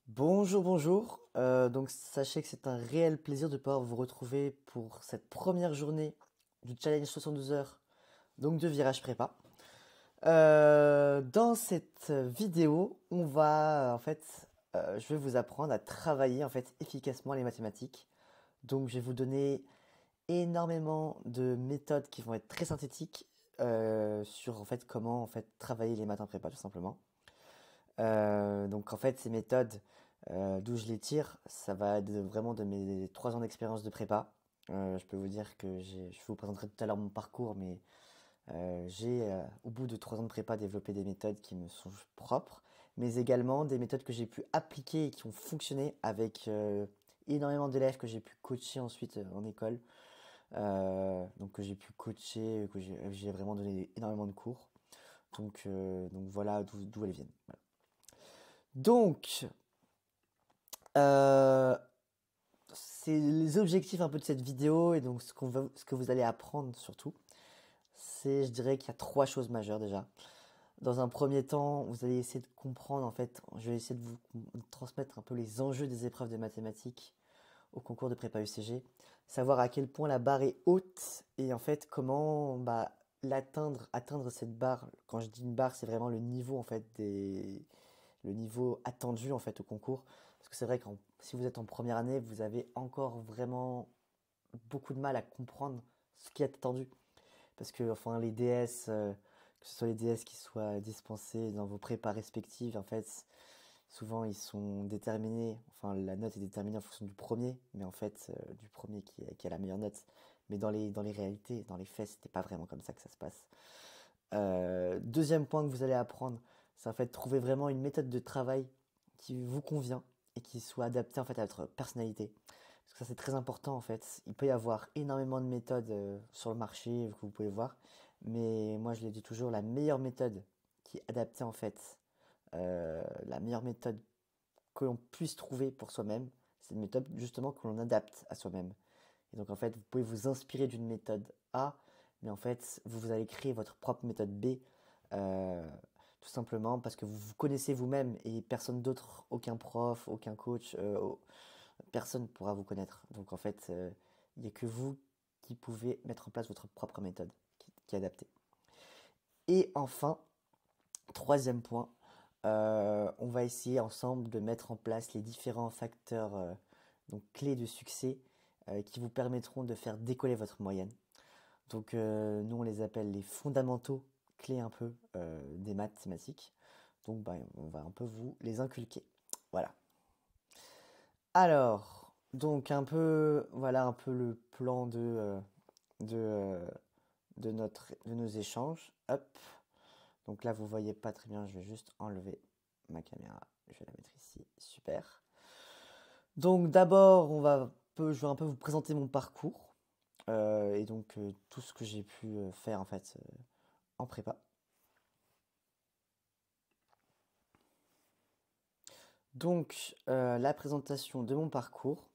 Bonjour, bonjour. Donc sachez que c'est un réel plaisir de pouvoir vous retrouver pour cette première journée du challenge 72 heures, donc de virage prépa. Dans cette vidéo, je vais vous apprendre à travailler en fait efficacement les mathématiques. Donc je vais vous donner énormément de méthodes qui vont être très synthétiques sur en fait comment en fait travailler les maths en prépa tout simplement. Donc en fait, ces méthodes, d'où je les tire, ça va vraiment de mes 3 ans d'expérience de prépa. Je peux vous dire que je vous présenterai tout à l'heure mon parcours, mais au bout de 3 ans de prépa, développé des méthodes qui me sont propres, mais également des méthodes que j'ai pu appliquer et qui ont fonctionné avec énormément d'élèves que j'ai pu coacher ensuite en école. Donc que j'ai pu coacher, que j'ai vraiment donné énormément de cours. Donc voilà d'où elles viennent. Voilà. Donc, euh, c'est les objectifs un peu de cette vidéo et donc ce que vous allez apprendre surtout, c'est, je dirais qu'il y a 3 choses majeures déjà. Dans un premier temps, vous allez essayer de comprendre, en fait, je vais essayer de vous transmettre un peu les enjeux des épreuves de mathématiques au concours de prépa UCG, savoir à quel point la barre est haute et en fait comment atteindre cette barre. Quand je dis une barre, c'est vraiment le niveau en fait le niveau attendu en fait au concours. Parce que c'est vrai que si vous êtes en première année, vous avez encore vraiment beaucoup de mal à comprendre ce qui est attendu. Parce que enfin les DS, que ce soit les DS qui soient dispensés dans vos prépas respectives, en fait, souvent ils sont déterminés, enfin la note est déterminée en fonction du premier, mais en fait du premier qui a la meilleure note. Mais dans les réalités, dans les faits, c'était pas vraiment comme ça que ça se passe. Deuxième point que vous allez apprendre, c'est en fait trouver vraiment une méthode de travail qui vous convient et qui soit adaptée en fait à votre personnalité. Parce que ça c'est très important en fait. Il peut y avoir énormément de méthodes sur le marché que vous pouvez voir, mais moi je l'ai dit toujours, la meilleure méthode qui est adaptée en fait, la meilleure méthode que l'on puisse trouver pour soi-même, c'est une méthode justement que l'on adapte à soi-même. Et donc en fait, vous pouvez vous inspirer d'une méthode A, mais en fait, vous allez créer votre propre méthode B, euh, tout simplement parce que vous vous connaissez vous-même et personne d'autre, aucun prof, aucun coach, personne ne pourra vous connaître. Donc en fait, il n'y a que vous qui pouvez mettre en place votre propre méthode qui est adaptée. Et enfin, troisième point, on va essayer ensemble de mettre en place les différents facteurs donc clés de succès qui vous permettront de faire décoller votre moyenne. Donc nous on les appelle les fondamentaux clés un peu des mathématiques. Donc bah, on va un peu vous les inculquer. Voilà. Alors, donc voilà un peu le plan de, euh, de nos échanges. Hop. Donc là vous voyez pas très bien, je vais juste enlever ma caméra. Je vais la mettre ici. Super. Donc d'abord je vais un peu vous présenter mon parcours et donc tout ce que j'ai pu faire en fait en prépa. Donc, la présentation de mon parcours.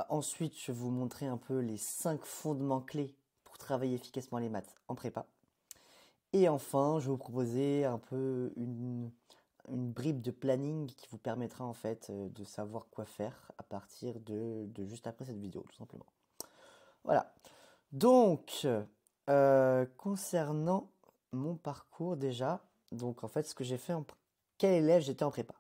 Ensuite, je vais vous montrer un peu les 5 fondements clés pour travailler efficacement les maths en prépa. Et enfin, je vais vous proposer un peu une bribe de planning qui vous permettra en fait de savoir quoi faire à partir de juste après cette vidéo, tout simplement. Voilà. Donc, concernant mon parcours déjà, donc en fait, ce que j'ai fait quel élève j'étais en prépa.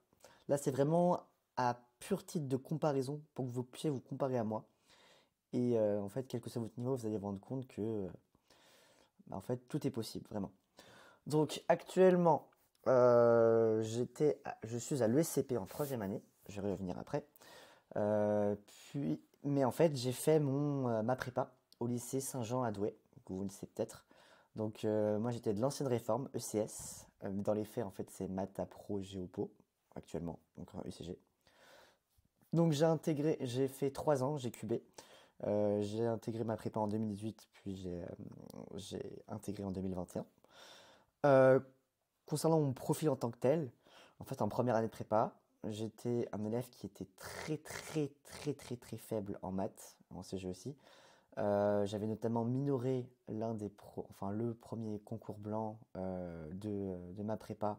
Là, c'est vraiment à pur titre de comparaison pour que vous puissiez vous comparer à moi. Et en fait, quel que soit votre niveau, vous allez vous rendre compte que en fait, tout est possible, vraiment. Donc, actuellement, je suis à l'ESCP en troisième année. Je vais y revenir après. Mais en fait, j'ai fait ma prépa au lycée Saint-Jean à Douai, que vous le savez peut-être. Donc, moi, j'étais de l'ancienne réforme, ECS. Dans les faits, en fait, c'est Maths Pro Géopo, actuellement, donc en UCG. Donc, j'ai fait 3 ans, j'ai cubé. J'ai intégré ma prépa en 2018, puis j'ai intégré en 2021. Euh, Concernant mon profil en tant que tel, en fait, en première année de prépa, j'étais un élève qui était très, très, très, très, très faible en maths, en CG aussi. J'avais notamment minoré enfin, le premier concours blanc de ma prépa.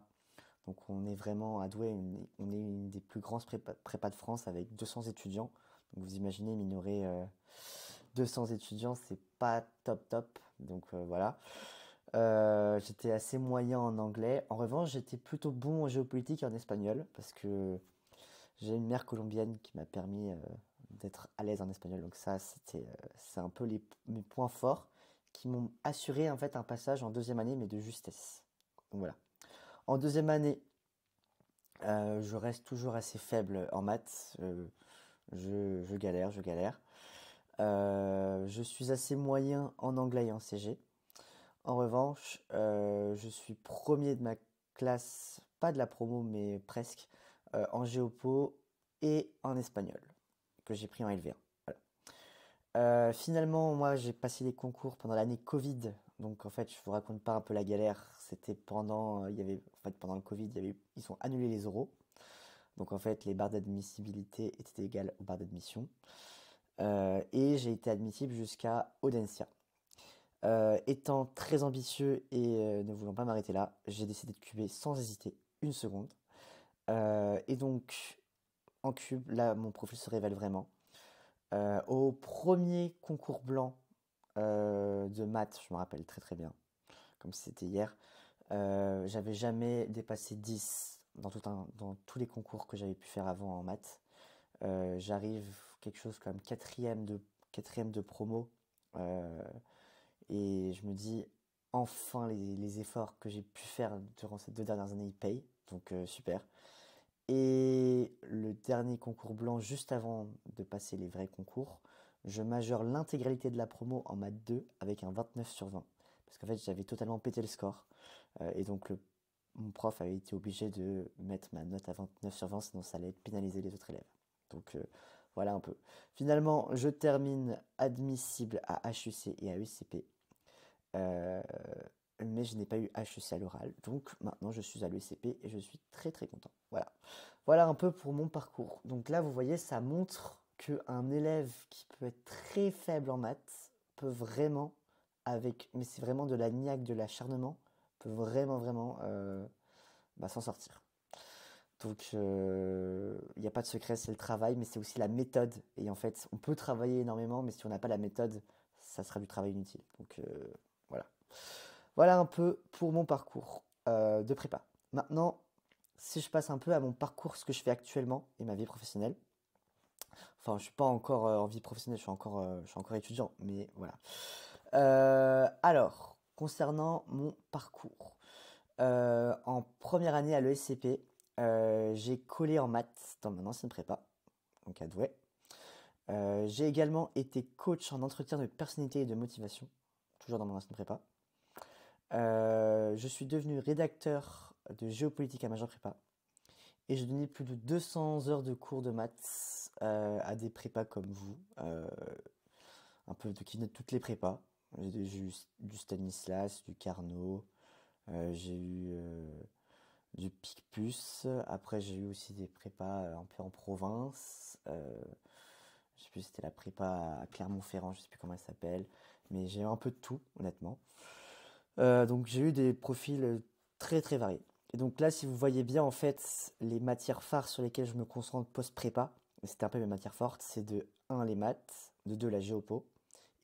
Donc, on est vraiment à Douai, on est une des plus grande prépa de France avec 200 étudiants. Donc vous imaginez minorer 200 étudiants, c'est pas top top. Donc voilà. J'étais assez moyen en anglais. En revanche, j'étais plutôt bon en géopolitique et en espagnol parce que j'ai une mère colombienne qui m'a permis d'être à l'aise en espagnol. Donc ça, c'est un peu mes points forts qui m'ont assuré en fait un passage en deuxième année, mais de justesse. Donc voilà. En deuxième année, je reste toujours assez faible en maths. Je galère, je galère. Je suis assez moyen en anglais et en CG. En revanche, je suis premier de ma classe, pas de la promo, mais presque, en géopo et en espagnol, que j'ai pris en LV1. Voilà. Finalement, moi, j'ai passé les concours pendant l'année Covid. Donc, en fait, je vous raconte pas un peu la galère. C'était pendant, pendant le Covid, ils ont annulé les oraux. Donc, en fait, les barres d'admissibilité étaient égales aux barres d'admission. Et j'ai été admissible jusqu'à Audencia. Étant très ambitieux et ne voulant pas m'arrêter là, j'ai décidé de cuber sans hésiter une seconde. Et donc, en cube, là, mon profil se révèle vraiment. Au premier concours blanc de maths, je me rappelle très très bien, comme si c'était hier, j'avais jamais dépassé 10 dans tous les concours que j'avais pu faire avant en maths. J'arrive quelque chose comme quatrième de promo. Et je me dis, enfin, les efforts que j'ai pu faire durant ces 2 dernières années, ils payent. Donc, super. Et le dernier concours blanc, juste avant de passer les vrais concours, je majeure l'intégralité de la promo en maths 2 avec un 29 sur 20. Parce qu'en fait, j'avais totalement pété le score. Et donc, mon prof avait été obligé de mettre ma note à 29 sur 20, sinon ça allait pénaliser les autres élèves. Donc, voilà un peu. Finalement, je termine admissible à HEC et à ECP. Mais je n'ai pas eu HEC à l'oral, donc maintenant je suis à l'ECP et je suis très très content. Voilà. Voilà un peu pour mon parcours. Donc là, vous voyez, ça montre qu'un élève qui peut être très faible en maths peut vraiment, mais c'est vraiment de la niaque, de l'acharnement, peut vraiment vraiment s'en sortir. Donc il n'y a pas de secret, c'est le travail, mais c'est aussi la méthode. Et en fait, on peut travailler énormément, mais si on n'a pas la méthode, ça sera du travail inutile. Donc voilà. Voilà un peu pour mon parcours de prépa. Maintenant, si je passe un peu à mon parcours, ce que je fais actuellement et ma vie professionnelle. Enfin, je suis pas encore en vie professionnelle, je suis encore étudiant, mais voilà. Alors, concernant mon parcours. En première année à l'ESCP, j'ai collé en maths dans mon ancienne prépa, donc à Douai. J'ai également été coach en entretien de personnalité et de motivation, toujours dans mon ancienne prépa. Je suis devenu rédacteur de géopolitique à Majeure Prépa et j'ai donné plus de 200 heures de cours de maths à des prépas comme vous, un peu qui venaient de toutes les prépas. J'ai eu du Stanislas, du Carnot, j'ai eu du Picpus. Après, j'ai eu aussi des prépas un peu en province. Je sais plus si c'était la prépa à Clermont-Ferrand, je sais plus comment elle s'appelle, mais j'ai eu un peu de tout, honnêtement. Donc j'ai eu des profils très très variés. Et donc là, si vous voyez bien, en fait, les matières phares sur lesquelles je me concentre post-prépa, c'était un peu mes matières fortes, c'est de 1 les maths, de 2 la géopo,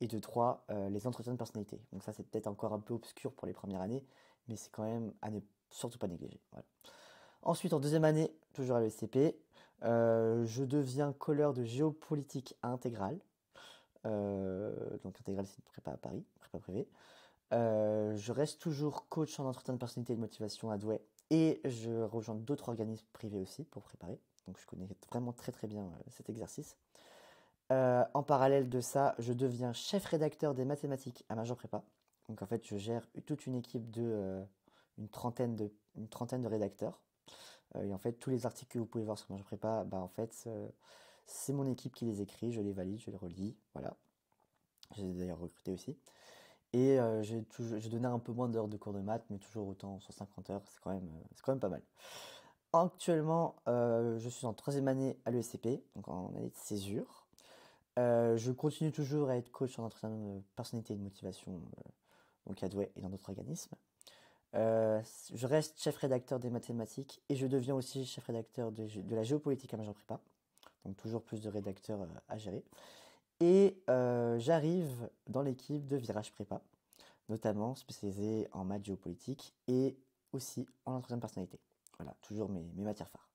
et de 3 les entretiens de personnalité. Donc ça, c'est peut-être encore un peu obscur pour les premières années, mais c'est quand même à ne surtout pas négliger. Voilà. Ensuite, en deuxième année, toujours à l'ESCP, je deviens colleur de géopolitique à Intégrale. Donc Intégrale, c'est une prépa à Paris, prépa privée. Je reste toujours coach en entretien de personnalité et de motivation à Douai et je rejoins d'autres organismes privés aussi pour préparer. Donc je connais vraiment très très bien cet exercice. En parallèle de ça, je deviens chef rédacteur des mathématiques à Majeure Prépa. Donc en fait, je gère toute une équipe de une trentaine de rédacteurs. Et en fait, tous les articles que vous pouvez voir sur Majeure Prépa, en fait, c'est mon équipe qui les écrit, je les valide, je les relis. Voilà. J'ai d'ailleurs recruté aussi. Et j'ai donné un peu moins d'heures de cours de maths, mais toujours autant, 150 heures, c'est quand même pas mal. Actuellement, je suis en troisième année à l'ESCP, donc en année de césure. Je continue toujours à être coach en entretien de personnalité et de motivation, donc à Douai et dans d'autres organismes. Je reste chef rédacteur des mathématiques et je deviens aussi chef rédacteur de la géopolitique à Majeure Prépa. Donc toujours plus de rédacteurs à gérer. Et j'arrive dans l'équipe de Virage Prépa, notamment spécialisée en maths géopolitique et aussi en entretien de personnalité. Voilà, toujours mes matières phares.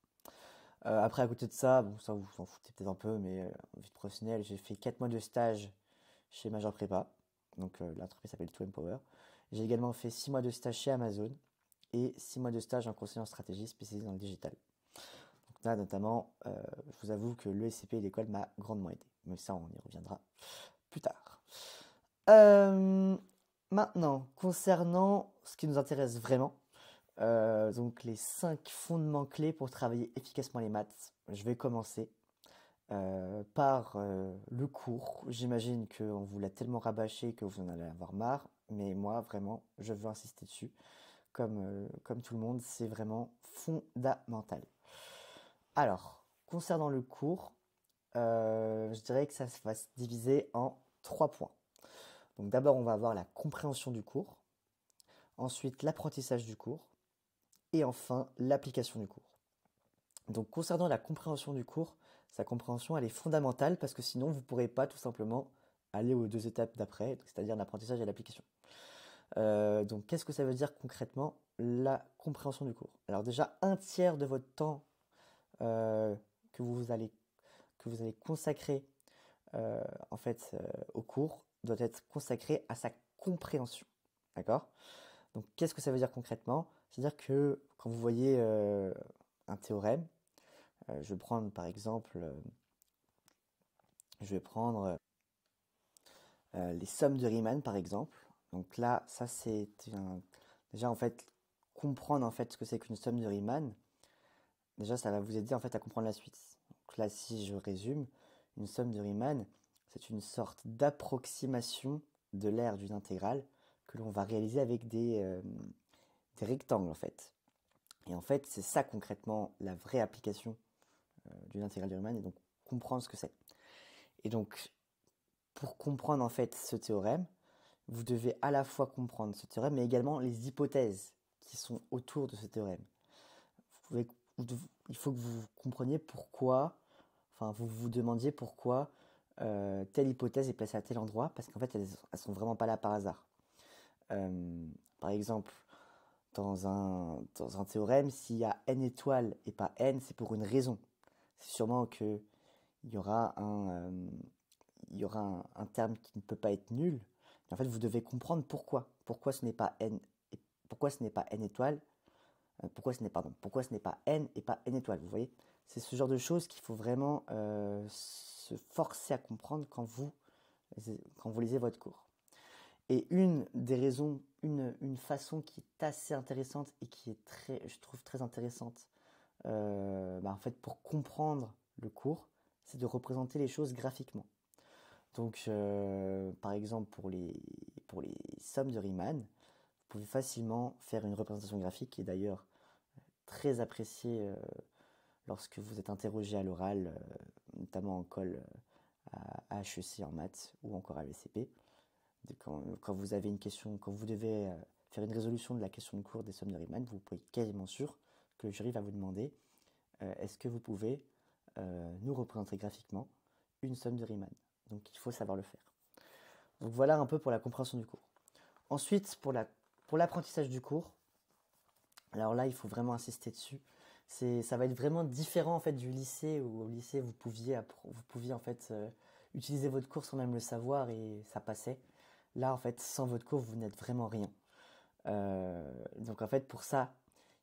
Après, à côté de ça, bon, ça vous en foutez peut-être un peu, mais en vie professionnelle, j'ai fait 4 mois de stage chez Majeure Prépa. Donc l'entreprise s'appelle 2Empower. J'ai également fait 6 mois de stage chez Amazon et 6 mois de stage en conseil en stratégie spécialisé dans le digital. Donc là, notamment, je vous avoue que l'ESCP et l'école m'a grandement aidé. Mais ça, on y reviendra plus tard. Maintenant, concernant ce qui nous intéresse vraiment, donc les 5 fondements clés pour travailler efficacement les maths, je vais commencer par le cours. J'imagine qu'on vous l'a tellement rabâché que vous en allez avoir marre, mais moi vraiment je veux insister dessus. Comme tout le monde, c'est vraiment fondamental. Alors, concernant le cours, je dirais que ça va se diviser en 3 points. Donc d'abord on va avoir la compréhension du cours, ensuite l'apprentissage du cours, et enfin l'application du cours. Donc concernant la compréhension du cours, sa compréhension elle est fondamentale parce que sinon vous ne pourrez pas tout simplement aller aux 2 étapes d'après, c'est-à-dire l'apprentissage et l'application. Donc qu'est-ce que ça veut dire concrètement la compréhension du cours? Alors déjà, un tiers de votre temps que vous allez consacrer en fait au cours doit être consacré à sa compréhension. D'accord? Donc qu'est-ce que ça veut dire concrètement? C'est-à-dire que quand vous voyez un théorème, je vais prendre par exemple, les sommes de Riemann par exemple. Donc là, ça c'est déjà en fait comprendre en fait ce que c'est qu'une somme de Riemann. Déjà, ça va vous aider en fait à comprendre la suite. Donc là, si je résume, une somme de Riemann, c'est une sorte d'approximation de l'aire d'une intégrale que l'on va réaliser avec des rectangles en fait. Et en fait, c'est ça concrètement la vraie application d'une intégrale de Riemann et donc comprendre ce que c'est. Et donc, pour comprendre en fait ce théorème, vous devez à la fois comprendre ce théorème, mais également les hypothèses qui sont autour de ce théorème. Il faut que vous compreniez pourquoi, enfin vous vous demandiez pourquoi telle hypothèse est placée à tel endroit, parce qu'en fait elles sont vraiment pas là par hasard. Par exemple, dans un théorème, s'il y a n étoiles et pas n, c'est pour une raison. C'est sûrement que il y aura un terme qui ne peut pas être nul. Mais en fait, vous devez comprendre pourquoi. Pourquoi ce n'est pas n et pourquoi ce n'est pas n étoiles. Pourquoi ce n'est pas n et pas n étoiles. Vous voyez, c'est ce genre de choses qu'il faut vraiment se forcer à comprendre quand vous lisez votre cours. Et une des raisons, une façon qui est assez intéressante et qui est je trouve très intéressante, en fait, pour comprendre le cours, c'est de représenter les choses graphiquement. Donc, par exemple, pour les sommes de Riemann, vous pouvez facilement faire une représentation graphique qui est d'ailleurs très appréciée lorsque vous êtes interrogé à l'oral, notamment en colle à HEC en maths ou encore à l'ESCP. Quand vous avez une question, quand vous devez faire une résolution de la question de cours des sommes de Riemann, vous pouvez être quasiment sûr que le jury va vous demander est-ce que vous pouvez nous représenter graphiquement une somme de Riemann. Donc il faut savoir le faire. Donc voilà un peu pour la compréhension du cours. Ensuite, pour l'apprentissage du cours, alors là il faut vraiment insister dessus. Ça va être vraiment différent en fait du lycée où au lycée vous pouviez en fait utiliser votre cours sans même le savoir et ça passait. Là en fait sans votre cours vous n'êtes vraiment rien. Donc en fait pour ça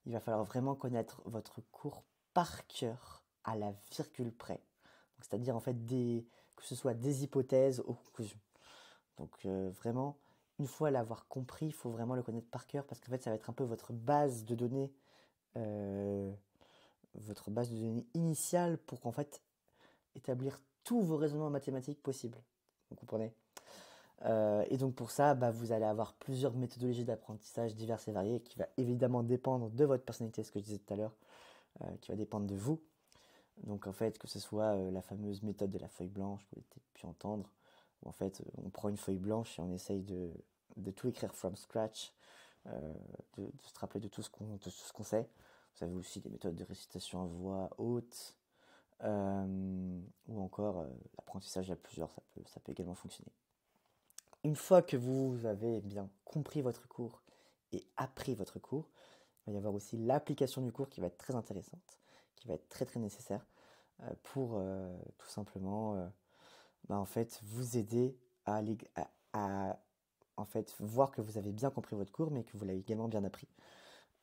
il va falloir vraiment connaître votre cours par cœur à la virgule près. C'est-à-dire en fait que ce soit des hypothèses aux conclusions. Donc vraiment une fois l'avoir compris il faut vraiment le connaître par cœur parce qu'en fait ça va être un peu votre base de données initiale pour en fait établir tous vos raisonnements mathématiques possibles. Vous comprenez? Et donc pour ça, vous allez avoir plusieurs méthodologies d'apprentissage diverses et variées qui va évidemment dépendre de votre personnalité, ce que je disais tout à l'heure, qui va dépendre de vous. Donc en fait, que ce soit la fameuse méthode de la feuille blanche, vous avez peut-être pu entendre, où en fait on prend une feuille blanche et on essaye de tout écrire from scratch, de se rappeler de tout ce qu'on sait. Vous avez aussi des méthodes de récitation à voix haute, ou encore l'apprentissage à plusieurs, ça peut également fonctionner. Une fois que vous avez bien compris votre cours et appris votre cours, il va y avoir aussi l'application du cours qui va être très intéressante, qui va être très très nécessaire pour tout simplement en fait, vous aider à en fait, voir que vous avez bien compris votre cours, mais que vous l'avez également bien appris.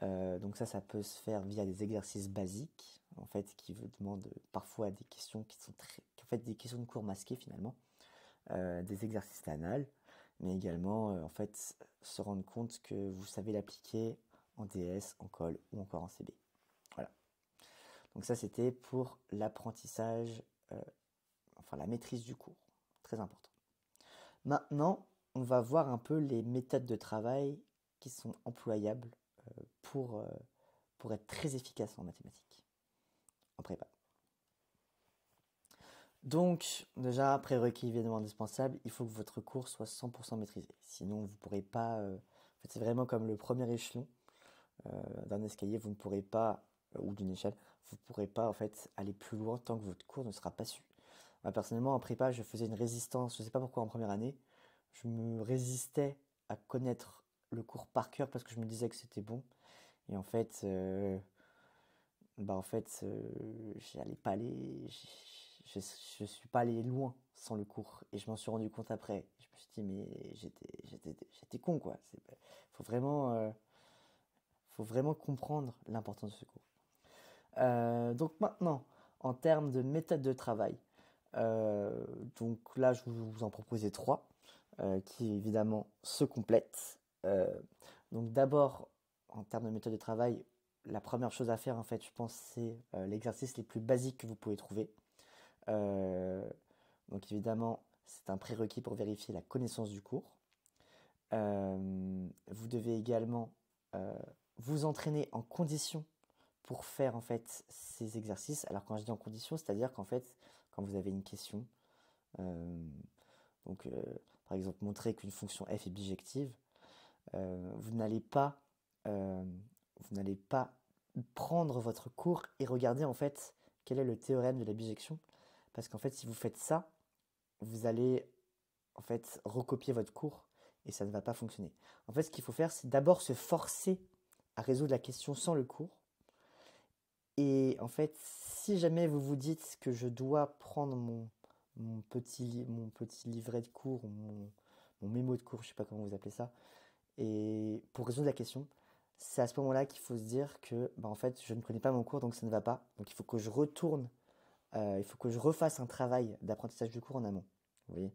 Donc ça peut se faire via des exercices basiques, en fait, qui vous demandent parfois des questions qui sont en fait, des questions de cours masquées finalement, des exercices d'anal, mais également, en fait, se rendre compte que vous savez l'appliquer en DS, en colle ou encore en CB. Voilà. Donc ça, c'était pour l'apprentissage, enfin la maîtrise du cours. Très important. Maintenant, on va voir un peu les méthodes de travail qui sont employables pour, pour être très efficace en mathématiques, en prépa. Donc, déjà, prérequis évidemment indispensable, il faut que votre cours soit 100% maîtrisé. Sinon, vous ne pourrez pas... en fait, c'est vraiment comme le premier échelon d'un escalier, vous ne pourrez pas, ou d'une échelle, vous ne pourrez pas en fait aller plus loin tant que votre cours ne sera pas su. Moi, personnellement, en prépa, je faisais une résistance, je ne sais pas pourquoi en première année, je me résistais à connaître le cours par cœur parce que je me disais que c'était bon. Et en fait, j'allais pas aller, je suis pas allé loin sans le cours. Et je m'en suis rendu compte après. Je me suis dit, mais j'étais con, quoi. Faut vraiment, euh, faut vraiment comprendre l'importance de ce cours. Donc maintenant, en termes de méthode de travail, donc là, je vais vous en proposer trois, qui évidemment se complètent. Donc d'abord, en termes de méthode de travail, la première chose à faire, en fait, je pense, c'est l'exercice les plus basiques que vous pouvez trouver. Euh, donc évidemment, c'est un prérequis pour vérifier la connaissance du cours. Vous devez également vous entraîner en condition pour faire en fait ces exercices. Alors quand je dis en condition, c'est-à-dire qu'en fait, quand vous avez une question, euh, donc par exemple montrer qu'une fonction f est bijective, vous n'allez pas, euh, vous n'allez pas prendre votre cours et regarder en fait quel est le théorème de la bijection, parce qu'en fait si vous faites ça, vous allez en fait recopier votre cours et ça ne va pas fonctionner. En fait, ce qu'il faut faire, c'est d'abord se forcer à résoudre la question sans le cours. Et en fait, si jamais vous vous dites que je dois prendre mon petit livret de cours, mon mémo de cours, je sais pas comment vous appelez ça, et pour résoudre la question, c'est à ce moment-là qu'il faut se dire que en fait, je ne connais pas mon cours, donc ça ne va pas. Donc il faut que je retourne, il faut que je refasse un travail d'apprentissage du cours en amont. Vous voyez?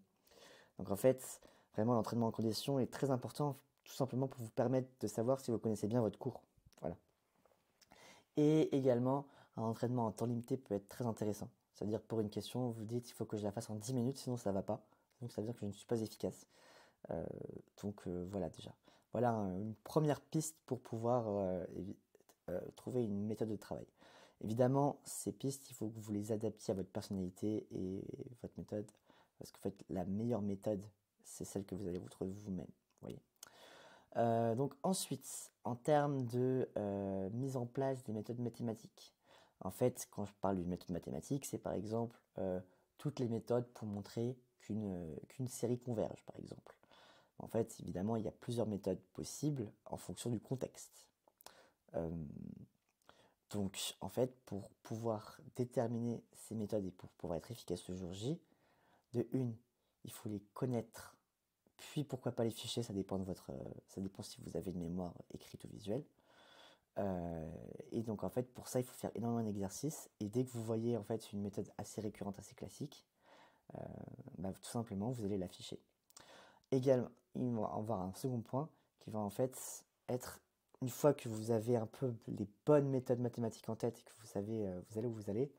Donc en fait, vraiment l'entraînement en condition est très important, tout simplement pour vous permettre de savoir si vous connaissez bien votre cours. Voilà. Et également, un entraînement en temps limité peut être très intéressant. C'est-à-dire pour une question, vous dites il faut que je la fasse en 10 minutes, sinon ça ne va pas. Donc ça veut dire que je ne suis pas efficace. Voilà déjà. Voilà une première piste pour pouvoir trouver une méthode de travail. Évidemment, ces pistes, il faut que vous les adaptiez à votre personnalité et votre méthode. Parce qu'en fait, la meilleure méthode, c'est celle que vous allez vous trouver vous-même. Voyez. Donc ensuite, en termes de mise en place des méthodes mathématiques. En fait, quand je parle d'une méthode mathématique, c'est par exemple toutes les méthodes pour montrer qu'une série converge, par exemple. En fait, évidemment, il y a plusieurs méthodes possibles en fonction du contexte. Euh, donc, en fait, pour pouvoir déterminer ces méthodes et pour pouvoir être efficace le jour J, de une, il faut les connaître. Puis, pourquoi pas les fichiers, ça dépend ça dépend si vous avez une mémoire écrite ou visuelle. Et donc, en fait, pour ça, il faut faire énormément d'exercices. Et dès que vous voyez, en fait, une méthode assez récurrente, assez classique, tout simplement, vous allez l'afficher. Également, il va y avoir un second point qui va en fait être, une fois que vous avez un peu les bonnes méthodes mathématiques en tête et que vous savez vous allez où vous allez,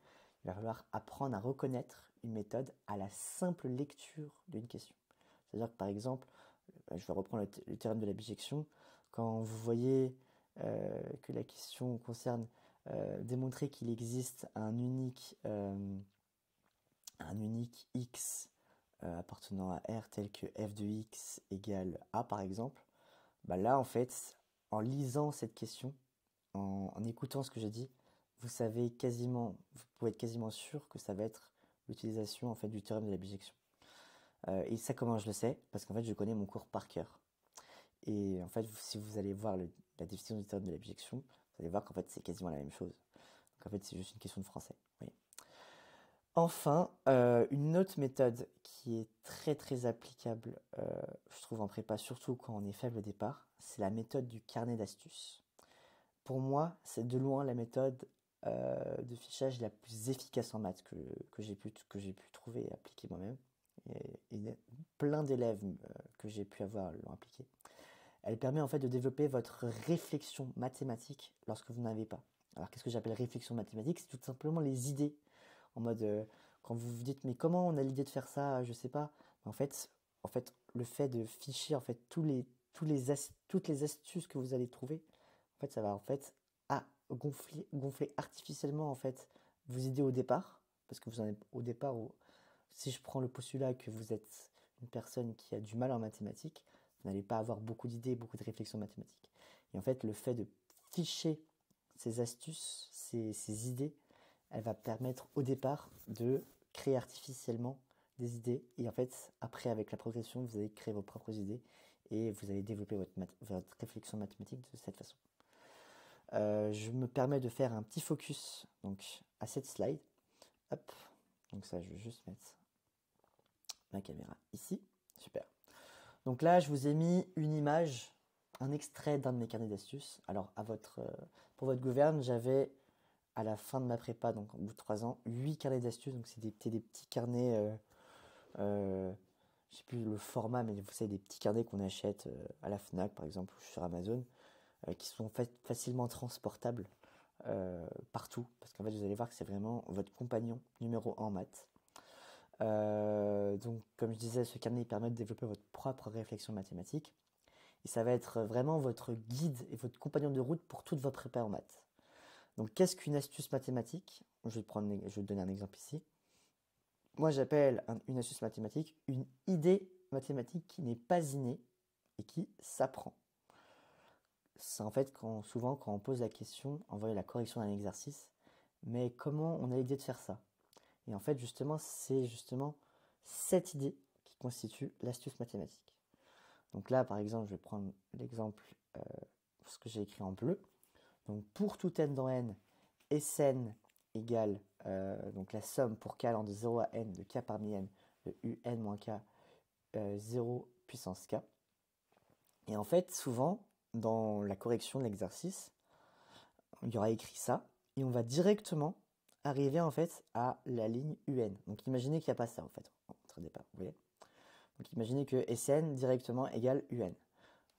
il va falloir apprendre à reconnaître une méthode à la simple lecture d'une question. C'est-à-dire que par exemple, je vais reprendre le théorème de la bijection, quand vous voyez que la question concerne démontrer qu'il existe un unique x appartenant à R tel que f de x égale a par exemple, là en fait en lisant cette question, en écoutant ce que j'ai dit, vous pouvez être quasiment sûr que ça va être l'utilisation en fait du théorème de la bijection. Et ça, comment je le sais? Parce qu'en fait, je connais mon cours par cœur. Et en fait, si vous allez voir la définition du théorème de la bijection, vous allez voir qu'en fait, c'est quasiment la même chose. Donc en fait, c'est juste une question de français. Oui. Enfin, une autre méthode qui est très très applicable, je trouve en prépa, surtout quand on est faible au départ, c'est la méthode du carnet d'astuces. Pour moi, c'est de loin la méthode de fichage la plus efficace en maths que j'ai pu trouver et appliquer moi-même. Et plein d'élèves que j'ai pu avoir l'ont appliqué. Elle permet en fait de développer votre réflexion mathématique lorsque vous n'en avez pas. Alors qu'est-ce que j'appelle réflexion mathématique? C'est tout simplement les idées. En mode, quand vous vous dites, mais comment on a l'idée de faire ça? Je sais pas. En fait, le fait de ficher en fait toutes les astuces que vous allez trouver, en fait, ça va en fait gonfler artificiellement en fait vos idées au départ, parce que vous en êtes au départ. Si je prends le postulat que vous êtes une personne qui a du mal en mathématiques, vous n'allez pas avoir beaucoup d'idées, beaucoup de réflexions mathématiques. Et en fait, le fait de ficher ces astuces, ces idées, elle va permettre au départ de créer artificiellement des idées. Et en fait, après, avec la progression, vous allez créer vos propres idées et vous allez développer votre réflexion mathématique de cette façon. Je me permets de faire un petit focus donc, à cette slide. Hop. Donc ça, je vais juste mettre ma caméra ici. Super. Donc là, je vous ai mis une image, un extrait d'un de mes carnets d'astuces. Alors, pour votre gouverne, j'avais, à la fin de ma prépa, donc au bout de 3 ans, 8 carnets d'astuces. Donc, c'était des petits carnets, je sais plus le format, mais vous savez, des petits carnets qu'on achète à la Fnac, par exemple, ou sur Amazon, qui sont facilement transportables partout. Parce qu'en fait, vous allez voir que c'est vraiment votre compagnon numéro 1 en maths. Donc, comme je disais, ce carnet permet de développer votre propre réflexion mathématique. Et ça va être vraiment votre guide et votre compagnon de route pour toute votre prépa en maths. Donc, qu'est-ce qu'une astuce mathématique? Je vais te donner un exemple ici. Moi, j'appelle une astuce mathématique une idée mathématique qui n'est pas innée et qui s'apprend. C'est en fait souvent quand on pose la question, on voit la correction d'un exercice, mais comment on a l'idée de faire ça? Et en fait, c'est cette idée qui constitue l'astuce mathématique. Donc là, par exemple, je vais prendre l'exemple, ce que j'ai écrit en bleu. Donc pour tout n dans n, Sn égale donc la somme pour k allant de 0 à n de k parmi n de un moins k 0 puissance k. Et en fait, souvent, dans la correction de l'exercice, il y aura écrit ça, et on va directement arriver en fait à la ligne un. Donc imaginez qu'il n'y a pas ça en fait, entre départ, vous voyez. Donc imaginez que Sn directement égale un.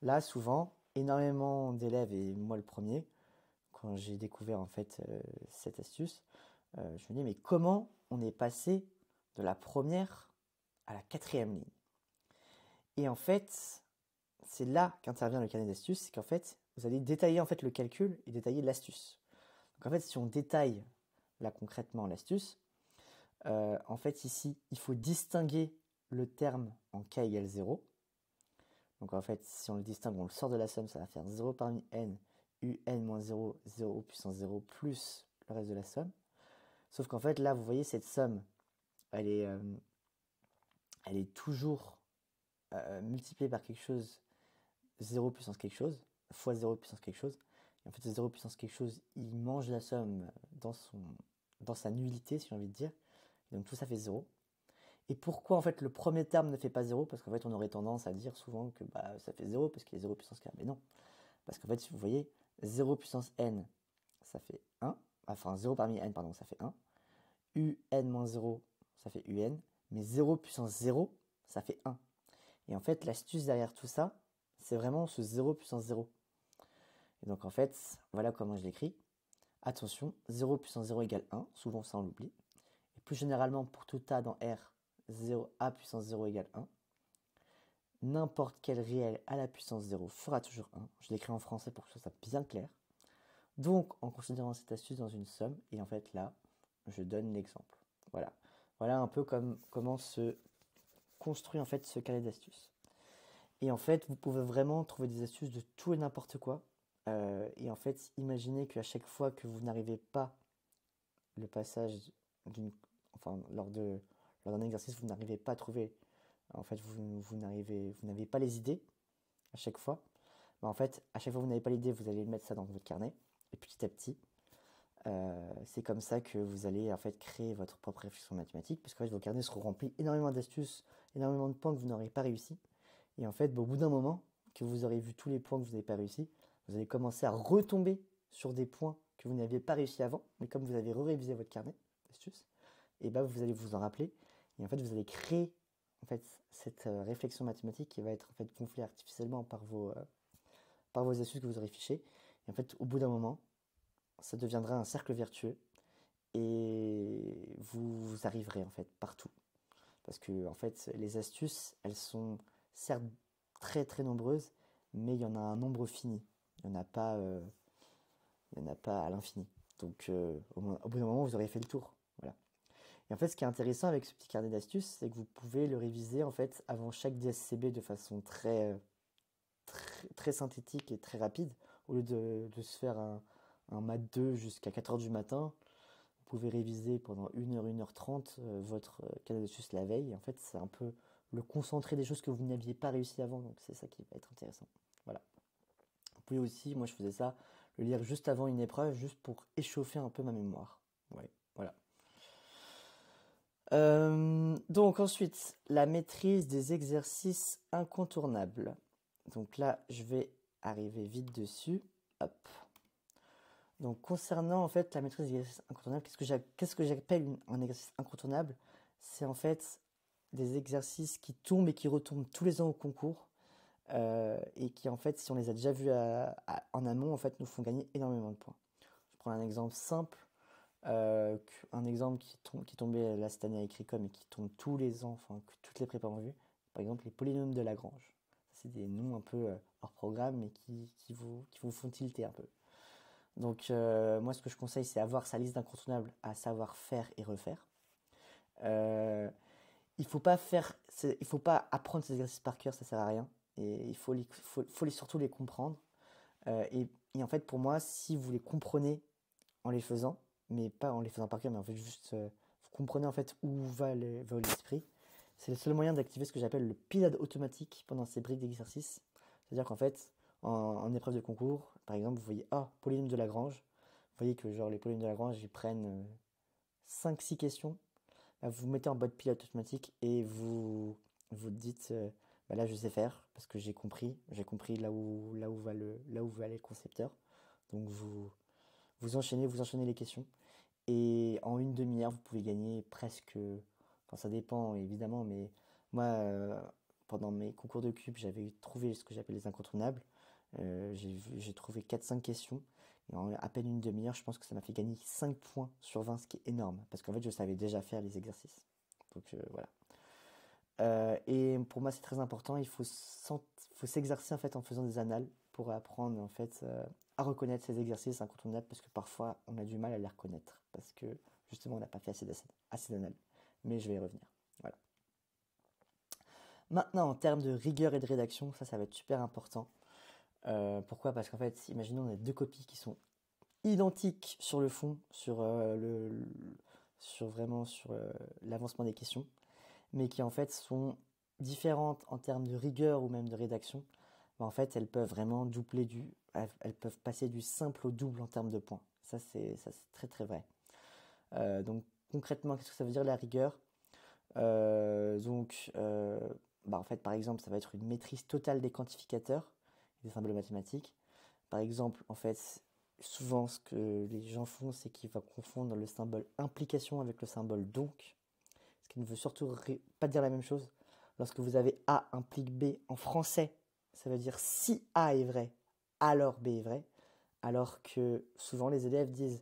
Là, souvent, énormément d'élèves, et moi le premier, quand j'ai découvert en fait cette astuce, je me dis mais comment on est passé de la première à la quatrième ligne? Et en fait, c'est là qu'intervient le carnet d'astuces, c'est qu'en fait, vous allez détailler en fait le calcul et détailler l'astuce. Donc en fait, si on détaille là concrètement l'astuce, en fait ici, il faut distinguer le terme en k égale 0. Donc en fait, si on le distingue, on le sort de la somme, ça va faire 0 parmi n, un moins 0, 0 puissance 0, plus le reste de la somme. Sauf qu'en fait, là, vous voyez, cette somme, elle est toujours multipliée par quelque chose, 0 puissance quelque chose, fois 0 puissance quelque chose. Et en fait, ce 0 puissance quelque chose, il mange la somme dans sa nullité, si j'ai envie de dire. Et donc tout ça fait 0. Et pourquoi en fait le premier terme ne fait pas 0? Parce qu'en fait on aurait tendance à dire souvent que ça fait 0 parce qu'il y a 0 puissance k. Mais non. Parce qu'en fait si vous voyez 0 puissance n ça fait 1. Enfin 0 parmi n pardon ça fait 1. Un moins 0 ça fait un. Mais 0 puissance 0 ça fait 1. Et en fait l'astuce derrière tout ça c'est vraiment ce 0 puissance 0. Et donc en fait voilà comment je l'écris. Attention 0 puissance 0 égale 1. Souvent ça on l'oublie. Et plus généralement pour tout a dans R 0, a puissance 0 égale 1. N'importe quel réel à la puissance 0 fera toujours 1. Je l'écris en français pour que ce soit bien clair. Donc, en considérant cette astuce dans une somme, et en fait là, je donne l'exemple. Voilà. Voilà un peu comment se construit en fait ce carnet d'astuces. Et en fait, vous pouvez vraiment trouver des astuces de tout et n'importe quoi. Et en fait, imaginez qu'à chaque fois que vous n'arrivez pas le passage d'une, enfin, lors d'un exercice, vous n'arrivez pas à trouver, en fait, vous n'avez pas les idées à chaque fois. Bah, en fait, à chaque fois que vous n'avez pas l'idée, vous allez mettre ça dans votre carnet. Et petit à petit, c'est comme ça que vous allez en fait créer votre propre réflexion mathématique, puisque en fait, vos carnets seront remplis énormément d'astuces, énormément de points que vous n'aurez pas réussi. Et en fait, au bout d'un moment, que vous aurez vu tous les points que vous n'avez pas réussi, vous allez commencer à retomber sur des points que vous n'aviez pas réussi avant, mais comme vous avez révisé votre carnet d'astuces, et ben vous allez vous en rappeler, et en fait vous allez créer en fait cette réflexion mathématique qui va être en fait gonflée artificiellement par vos astuces que vous aurez fichées. Et en fait, au bout d'un moment, ça deviendra un cercle vertueux et vous arriverez en fait partout. Parce que en fait, les astuces, elles sont certes très très nombreuses, mais il y en a un nombre fini. Il n'y en a pas à l'infini. Donc au bout d'un moment, vous aurez fait le tour. Voilà. Et en fait, ce qui est intéressant avec ce petit carnet d'astuces, c'est que vous pouvez le réviser en fait avant chaque DSCB de façon très synthétique et très rapide. Au lieu de se faire un maths 2 jusqu'à 4 heures du matin, vous pouvez réviser pendant 1 heure votre carnet d'astuces la veille. Et en fait, c'est un peu le concentré des choses que vous n'aviez pas réussi avant. Donc c'est ça qui va être intéressant. Voilà. Vous pouvez aussi, moi je faisais ça, le lire juste avant une épreuve, juste pour échauffer un peu ma mémoire. Ouais, voilà. Donc ensuite, la maîtrise des exercices incontournables. Donc là, je vais arriver vite dessus. Hop. Donc concernant en fait la maîtrise des exercices incontournables, qu'est-ce que j'appelle un exercice incontournable? C'est en fait des exercices qui tombent et qui retombent tous les ans au concours et qui en fait, si on les a déjà vus en amont, en fait, nous font gagner énormément de points. Je prends un exemple simple. Un exemple qui tombait là cette année avec Ricom et qui tombe tous les ans, enfin que toutes les prépas ont vu, par exemple les polynômes de Lagrange. C'est des noms un peu hors programme mais qui vous font tilter un peu. Donc moi ce que je conseille c'est avoir sa liste d'incontournables à savoir faire et refaire. Il faut pas apprendre ces exercices par cœur, ça sert à rien. Et surtout les comprendre. Et en fait pour moi si vous les comprenez en les faisant, mais pas en les faisant par cœur, mais en fait juste vous comprenez en fait où va l'esprit. C'est le seul moyen d'activer ce que j'appelle le pilote automatique pendant ces briques d'exercice. C'est-à-dire qu'en fait, en épreuve de concours, par exemple, vous voyez polynôme de Lagrange. Vous voyez que genre les polynômes de Lagrange, ils prennent 5-6 questions. Là, vous mettez en mode pilote automatique et vous dites bah là je sais faire parce que j'ai compris là où va aller le concepteur. Donc vous enchaînez les questions. Et en une demi-heure, vous pouvez gagner presque. Enfin, ça dépend évidemment, mais moi, pendant mes concours de cube, j'avais trouvé ce que j'appelle les incontournables. J'ai trouvé 4-5 questions. Et en à peine une demi-heure, je pense que ça m'a fait gagner 5 points sur 20, ce qui est énorme. Parce qu'en fait, je savais déjà faire les exercices. Donc voilà. Et pour moi, c'est très important. Il faut s'exercer en fait en faisant des annales pour apprendre en fait à reconnaître ces exercices incontournables parce que parfois on a du mal à les reconnaître parce que justement on n'a pas fait assez d'annales. Mais je vais y revenir. Voilà. Maintenant, en termes de rigueur et de rédaction, ça va être super important. Pourquoi? Parce qu'en fait, imaginons on a deux copies qui sont identiques sur le fond, sur l'avancement des questions, mais qui en fait sont différentes en termes de rigueur ou même de rédaction. Bah, en fait, elles peuvent vraiment elles peuvent passer du simple au double en termes de points. Ça, c'est très très vrai. Donc concrètement, qu'est-ce que ça veut dire la rigueur? Bah, en fait, par exemple, ça va être une maîtrise totale des quantificateurs, des symboles mathématiques. Par exemple, en fait, souvent, ce que les gens font, c'est qu'ils vont confondre le symbole implication avec le symbole donc, ce qui ne veut surtout pas dire la même chose. Lorsque vous avez A implique B en français, ça veut dire si A est vrai, alors B est vrai. Alors que souvent les élèves disent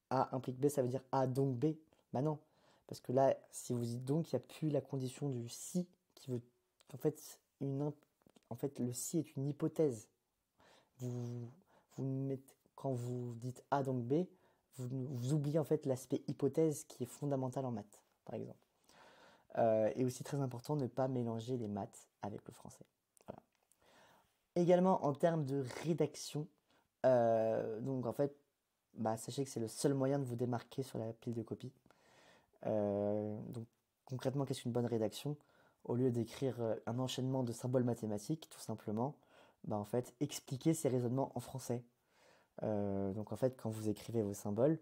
A implique B, ça veut dire A donc B. Bah non, parce que là, si vous dites donc, il n'y a plus la condition du si qui veut. En fait, le si est une hypothèse. Quand vous dites A donc B, vous oubliez en fait l'aspect hypothèse qui est fondamental en maths, par exemple. Et aussi très important, ne pas mélanger les maths avec le français. Voilà. Également en termes de rédaction, Donc en fait, sachez que c'est le seul moyen de vous démarquer sur la pile de copies. Donc concrètement, qu'est-ce qu'une bonne rédaction? Au lieu d'écrire un enchaînement de symboles mathématiques, tout simplement, en fait, expliquez ces raisonnements en français. Donc en fait, quand vous écrivez vos symboles,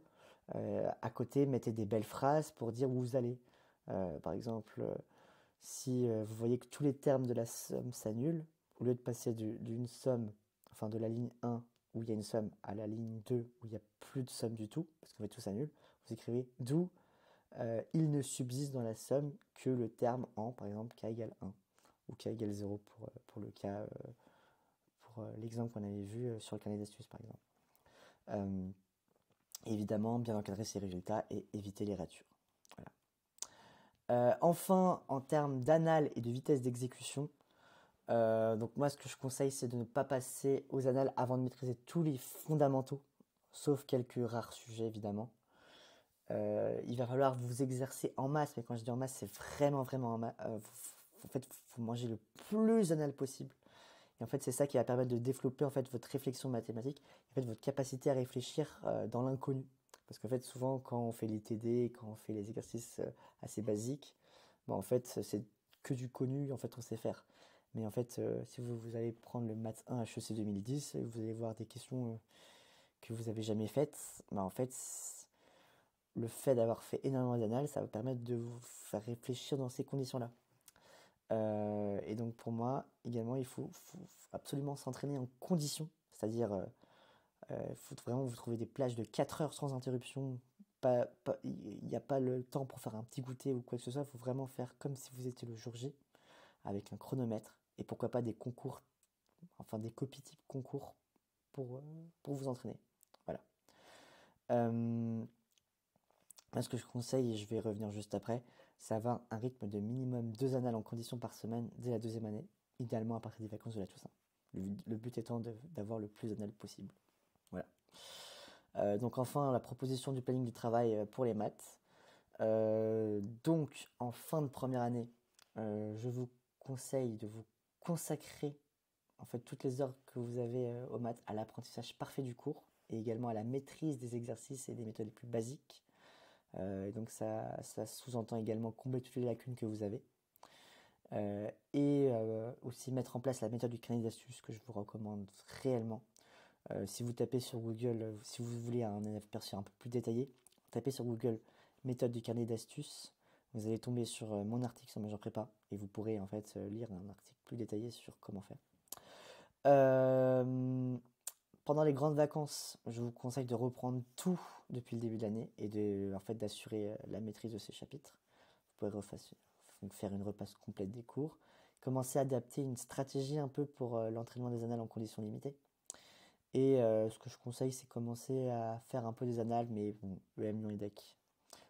à côté, mettez des belles phrases pour dire où vous allez. Par exemple, si vous voyez que tous les termes de la somme s'annulent, au lieu de passer d'une somme, enfin de la ligne 1 où il y a une somme à la ligne 2 où il n'y a plus de somme du tout, parce qu'en fait tout s'annule, vous écrivez d'où il ne subsiste dans la somme que le terme en, par exemple, k égale 1 ou k égale 0 pour le cas, pour l'exemple qu'on avait vu sur le carnet d'astuces par exemple. Évidemment, bien encadrer ses résultats et éviter les ratures. Voilà. Enfin, en termes d'annales et de vitesse d'exécution, donc moi ce que je conseille c'est de ne pas passer aux annales avant de maîtriser tous les fondamentaux, sauf quelques rares sujets évidemment. Il va falloir vous exercer en masse, mais quand je dis en masse, c'est vraiment en masse. En fait, faut manger le plus d'annales possible. Et en fait, c'est ça qui va permettre de développer en fait votre réflexion mathématique, en fait votre capacité à réfléchir dans l'inconnu. Parce qu'en fait, souvent quand on fait les TD, quand on fait les exercices assez basiques, en fait, c'est que du connu, en fait, on sait faire. Mais en fait, si vous allez prendre le maths 1 HEC 2010, vous allez voir des questions que vous avez jamais faites. En fait, le fait d'avoir fait énormément d'annales, ça va permettre de vous faire réfléchir dans ces conditions-là. Et donc pour moi, également, il faut absolument s'entraîner en conditions. C'est-à-dire, il faut vraiment vous trouver des plages de 4 heures sans interruption. Il n'y a pas le temps pour faire un petit goûter ou quoi que ce soit. Il faut vraiment faire comme si vous étiez le jour J, avec un chronomètre. Et pourquoi pas des concours, enfin des copies type concours pour vous entraîner. Voilà. Là, ce que je conseille, et je vais y revenir juste après, c'est avoir un rythme de minimum 2 annales en conditions par semaine dès la deuxième année, idéalement à partir des vacances de la Toussaint. Le but étant d'avoir le plus d'annales possible. Voilà. Donc enfin, la proposition du planning du travail pour les maths. Donc, en fin de première année, je vous conseille de vous consacrer en fait toutes les heures que vous avez aux maths à l'apprentissage parfait du cours et également à la maîtrise des exercices et des méthodes les plus basiques. Et donc ça sous-entend également combler toutes les lacunes que vous avez. Et aussi mettre en place la méthode du carnet d'astuces que je vous recommande réellement. Si vous tapez sur Google, si vous voulez un aperçu un peu plus détaillé, tapez sur Google méthode du carnet d'astuces. Vous allez tomber sur mon article sur Major Prépa et vous pourrez en fait lire un article plus détaillé sur comment faire. Pendant les grandes vacances, je vous conseille de reprendre tout depuis le début de l'année et d'assurer la maîtrise de ces chapitres. Vous pourrez faire une repasse complète des cours. Commencer à adapter une stratégie un peu pour l'entraînement des annales en conditions limitées. Et ce que je conseille, c'est commencer à faire un peu des annales, mais bon, le M Lyon EDEC.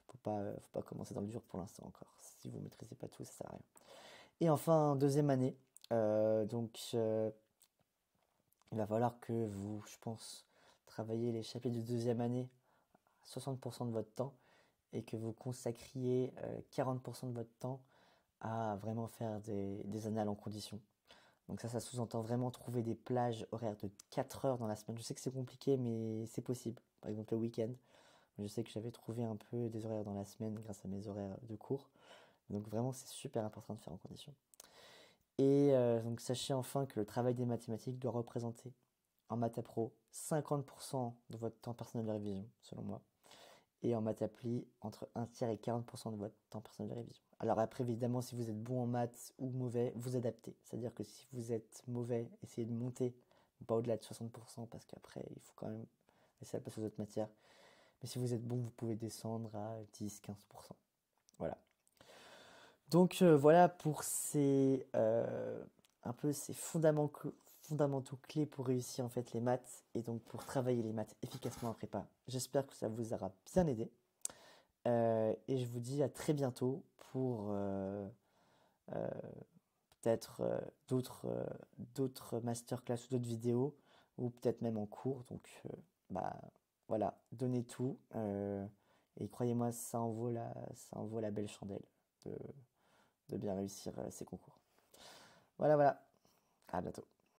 Faut pas commencer dans le dur pour l'instant encore. Si vous ne maîtrisez pas tout, ça sert à rien. Et enfin, deuxième année. Il va falloir que vous, je pense, travaillez les chapitres de deuxième année à 60% de votre temps et que vous consacriez 40% de votre temps à vraiment faire des annales en conditions. Donc ça sous-entend vraiment trouver des plages horaires de 4 heures dans la semaine. Je sais que c'est compliqué, mais c'est possible. Par exemple, le week-end, je sais que j'avais trouvé un peu des horaires dans la semaine grâce à mes horaires de cours. Donc vraiment, c'est super important de faire en conditions. Et donc sachez enfin que le travail des mathématiques doit représenter en maths pro 50% de votre temps personnel de révision, selon moi. Et en maths appli, entre 1 tiers et 40% de votre temps personnel de révision. Alors après, évidemment, si vous êtes bon en maths ou mauvais, vous adaptez. C'est-à-dire que si vous êtes mauvais, essayez de monter, pas au-delà de 60%, parce qu'après, il faut quand même laisser la place aux autres matières. Mais si vous êtes bon, vous pouvez descendre à 10-15%. Voilà. Donc voilà pour un peu ces fondamentaux clés pour réussir en fait les maths et donc pour travailler les maths efficacement en prépa. J'espère que ça vous aura bien aidé. Et je vous dis à très bientôt pour peut-être d'autres masterclass ou d'autres vidéos ou peut-être même en cours. Donc voilà, donnez tout et croyez-moi, ça en vaut la belle chandelle de bien réussir ces concours. Voilà, à bientôt.